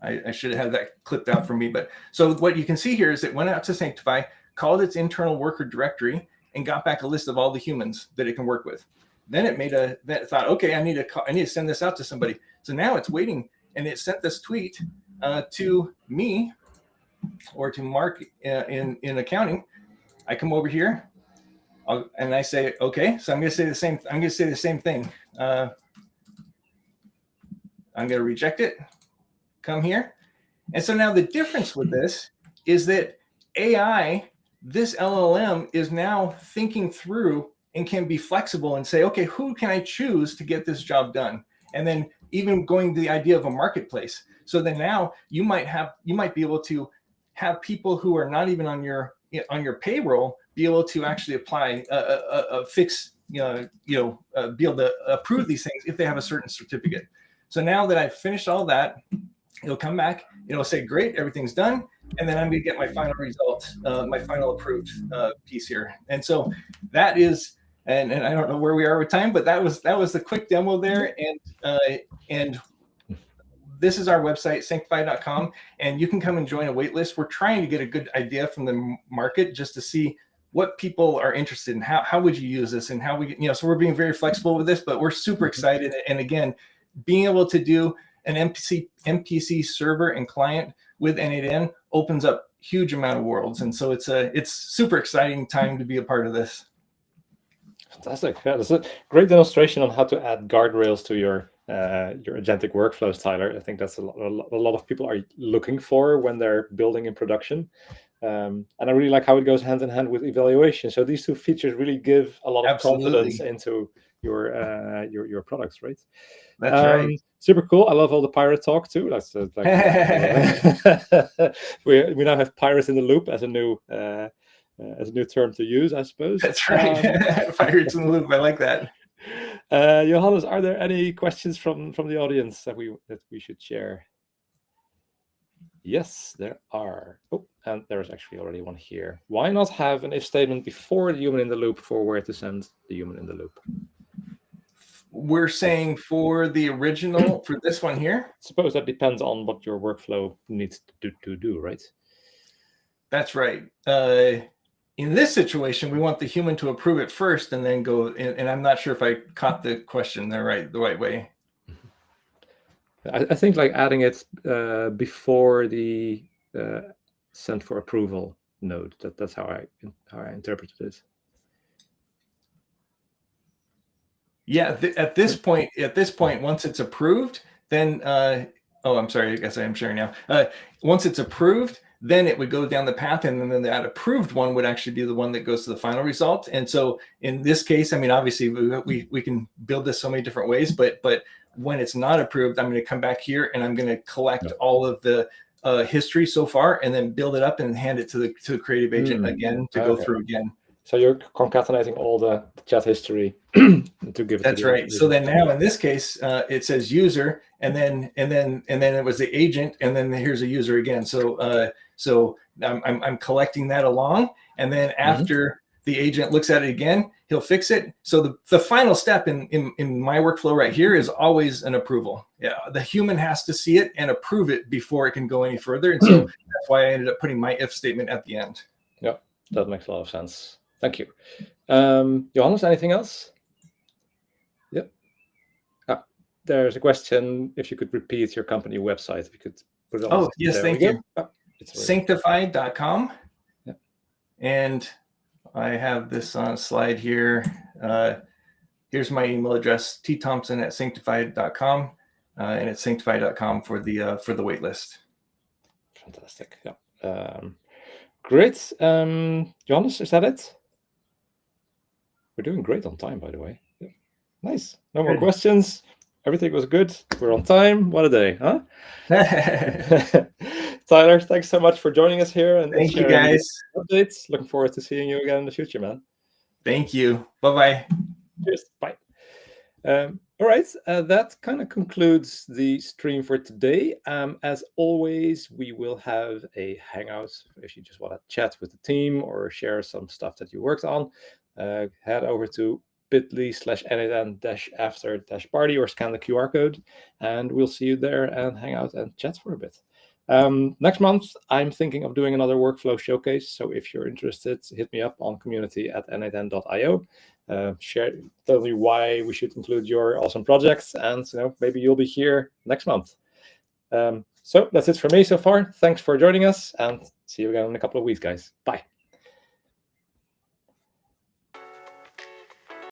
I should have had that clipped out for me. But so what you can see here is it went out to SanctifAI, called its internal worker directory, and got back a list of all the humans that it can work with. Then it thought, okay, I need to send this out to somebody. So now it's waiting, and it sent this tweet to me or to Mark in accounting. I come over here and I say, okay, so I'm going to say the same. I'm going to say the same thing. I'm going to reject it. Come here. And so now the difference with this is that AI, this LLM, is now thinking through and can be flexible and say, okay, who can I choose to get this job done? And then even going to the idea of a marketplace. So then now you might be able to have people who are not even on your payroll be able to actually apply a fix, be able to approve these things if they have a certain certificate. So now that I've finished all that, it'll come back, it'll say, great, everything's done. And then I'm going to get my final result, my final approved piece here. And so that is, and I don't know where we are with time, but that was the quick demo there. And this is our website, sanctifai.com, and you can come and join a wait list. We're trying to get a good idea from the market just to see what people are interested in. How would you use this, and how we, so we're being very flexible with this, but we're super excited. And again, being able to do an MPC server and client with n8n opens up huge amount of worlds. And so it's super exciting time to be a part of this. Fantastic. Yeah, that's a great demonstration on how to add guardrails to your agentic workflows, Tyler. I think that's a lot of people are looking for when they're building in production. And I really like how it goes hand in hand with evaluation. So these two features really give a lot of confidence into your products, right? That's right. Super cool. I love all the pirate talk too. That's we now have pirates in the loop as a new term to use, I suppose. That's right. Pirates in the loop. I like that. Johannes, are there any questions from the audience that we should share? Yes, there are. Oh, and there's actually already one here. Why not have an if statement before the human in the loop for where to send the human in the loop? We're saying for the original, for this one here? I suppose that depends on what your workflow needs to do, right? That's right. In this situation, we want the human to approve it first and then go, and I'm not sure if I caught the question the right way. I think like adding it before the send for approval node. That's how I interpreted it. Yeah, at this point, once it's approved, then oh, I'm sorry. I guess I am sharing now. Once it's approved, then it would go down the path, and then that approved one would actually be the one that goes to the final result. And so in this case, I mean, obviously we can build this so many different ways, but when it's not approved, I'm going to come back here and I'm going to collect all of the history so far, and then build it up and hand it to the creative agent again to go through again. So you're concatenating all the chat history to give it. That's right. So then now in this case, it says user, and then it was the agent, and then here's a user again. So so I'm collecting that along, and then after the agent looks at it again, he'll fix it. So the final step in my workflow right here is always an approval. Yeah, the human has to see it and approve it before it can go any further. And so that's why I ended up putting my if statement at the end. Yep, that makes a lot of sense. Thank you. Johannes, anything else? Yep. There's a question. If you could repeat your company website, if you could put it on. Oh, yes, thank you. SanctifAI.com. Yep. And I have this on a slide here. Here's my email address, tthompson@sanctifai.com, and it's sanctifai.com for the waitlist. Fantastic. Yeah. Great. Johannes, is that it? We're doing great on time, by the way. Yeah. Nice. No more questions. Everything was good. We're on time. What a day, huh? Tyler, thanks so much for joining us here. And thank you, guys. Updates. Looking forward to seeing you again in the future, man. Thank you. Bye-bye. Cheers. Bye. All right. That kind of concludes the stream for today. As always, we will have a hangout if you just want to chat with the team or share some stuff that you worked on. Head over to bit.ly/n8n-after-party or scan the QR code, and we'll see you there and hang out and chat for a bit. Next month, I'm thinking of doing another workflow showcase. So if you're interested, hit me up on community@n8n.io. Tell me why we should include your awesome projects, and maybe you'll be here next month. So that's it for me so far. Thanks for joining us, and see you again in a couple of weeks, guys. Bye.